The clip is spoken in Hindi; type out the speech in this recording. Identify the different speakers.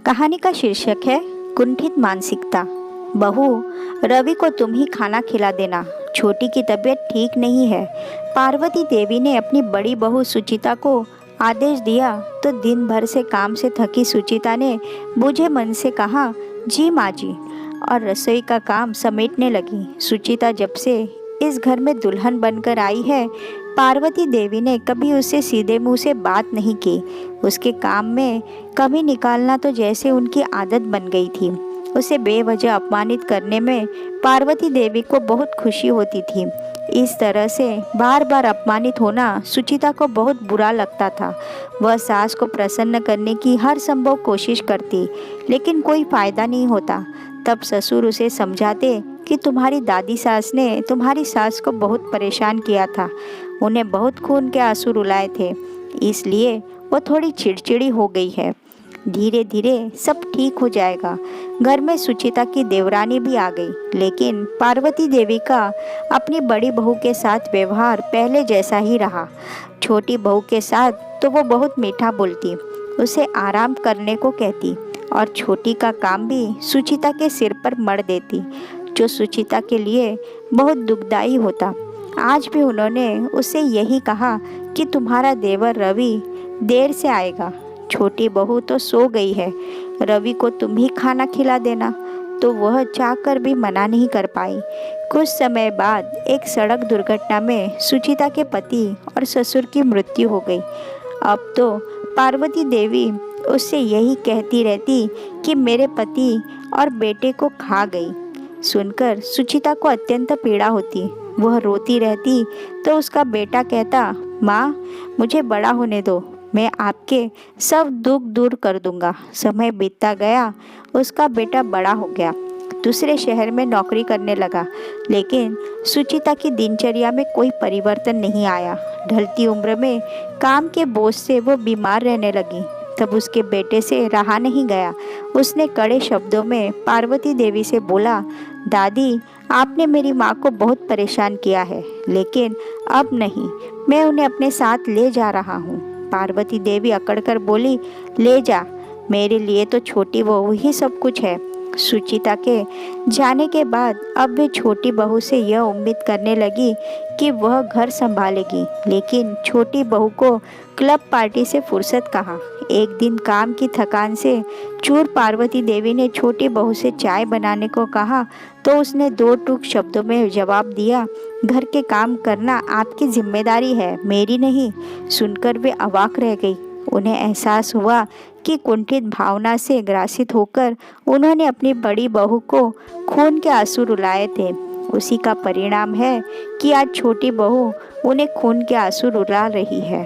Speaker 1: कहानी का शीर्षक है कुंठित मानसिकता। बहू, रवि को तुम ही खाना खिला देना, छोटी की तबीयत ठीक नहीं है। पार्वती देवी ने अपनी बड़ी बहू सुचिता को आदेश दिया तो दिन भर से काम से थकी सुचिता ने बूझे मन से कहा, जी माँ जी, और रसोई का काम समेटने लगी। सुचिता जब से इस घर में दुल्हन बनकर आई है, पार्वती देवी ने कभी उससे सीधे मुंह से बात नहीं की। उसके काम में कमी निकालना तो जैसे उनकी आदत बन गई थी। उसे बेवजह अपमानित करने में पार्वती देवी को बहुत खुशी होती थी। इस तरह से बार बार अपमानित होना सुचिता को बहुत बुरा लगता था। वह सास को प्रसन्न करने की हर संभव कोशिश करती, लेकिन कोई फायदा नहीं होता। तब ससुर उसे समझाते कि तुम्हारी दादी सास ने तुम्हारी सास को बहुत परेशान किया था, उन्हें बहुत खून के आंसू रुलाए थे, इसलिए वो थोड़ी चिड़चिड़ी हो गई है। धीरे धीरे सब ठीक हो जाएगा। घर में सुचिता की देवरानी भी आ गई, लेकिन पार्वती देवी का अपनी बड़ी बहू के साथ व्यवहार पहले जैसा ही रहा। छोटी बहू के साथ तो वो बहुत मीठा बोलती, उसे आराम करने को कहती और छोटी का काम भी सुचिता के सिर पर मढ़ देती, जो सुचिता के लिए बहुत दुखदाई होता। आज भी उन्होंने उससे यही कहा कि तुम्हारा देवर रवि देर से आएगा, छोटी बहू तो सो गई है, रवि को तुम ही खाना खिला देना। तो वह चाहकर भी मना नहीं कर पाई। कुछ समय बाद एक सड़क दुर्घटना में सुचिता के पति और ससुर की मृत्यु हो गई। अब तो पार्वती देवी उससे यही कहती रहती कि मेरे पति और बेटे को खा गई। सुनकर सुचिता को अत्यंत पीड़ा होती। वह रोती रहती तो उसका बेटा कहता, माँ, मुझे बड़ा होने दो, मैं आपके सब दुख दूर कर दूंगा। समय बीतता गया, उसका बेटा बड़ा हो गया, दूसरे शहर में नौकरी करने लगा, लेकिन सुचिता की दिनचर्या में कोई परिवर्तन नहीं आया। ढलती उम्र में काम के बोझ से वो बीमार रहने लगी। तब उसके बेटे से रहा नहीं गया। उसने कड़े शब्दों में पार्वती देवी से बोला, दादी, आपने मेरी माँ को बहुत परेशान किया है, लेकिन अब नहीं, मैं उन्हें अपने साथ ले जा रहा हूँ। पार्वती देवी अकड़कर बोली, ले जा, मेरे लिए तो छोटी बहू ही सब कुछ है। सुचिता के जाने के बाद अब वे छोटी बहू से यह उम्मीद करने लगी कि वह घर संभालेगी, लेकिन छोटी बहू को क्लब पार्टी से फुर्सत कहाँ। एक दिन काम की थकान से चूर पार्वती देवी ने छोटी बहू से चाय बनाने को कहा तो उसने दो टूक शब्दों में जवाब दिया, घर के काम करना आपकी जिम्मेदारी है, मेरी नहीं। सुनकर वे अवाक रह गई। उन्हें एहसास हुआ कि कुंठित भावना से ग्रासित होकर उन्होंने अपनी बड़ी बहू को खून के आंसू रुलाए थे। उसी का परिणाम है कि आज छोटी बहू उन्हें खून के आंसू रुला रही है।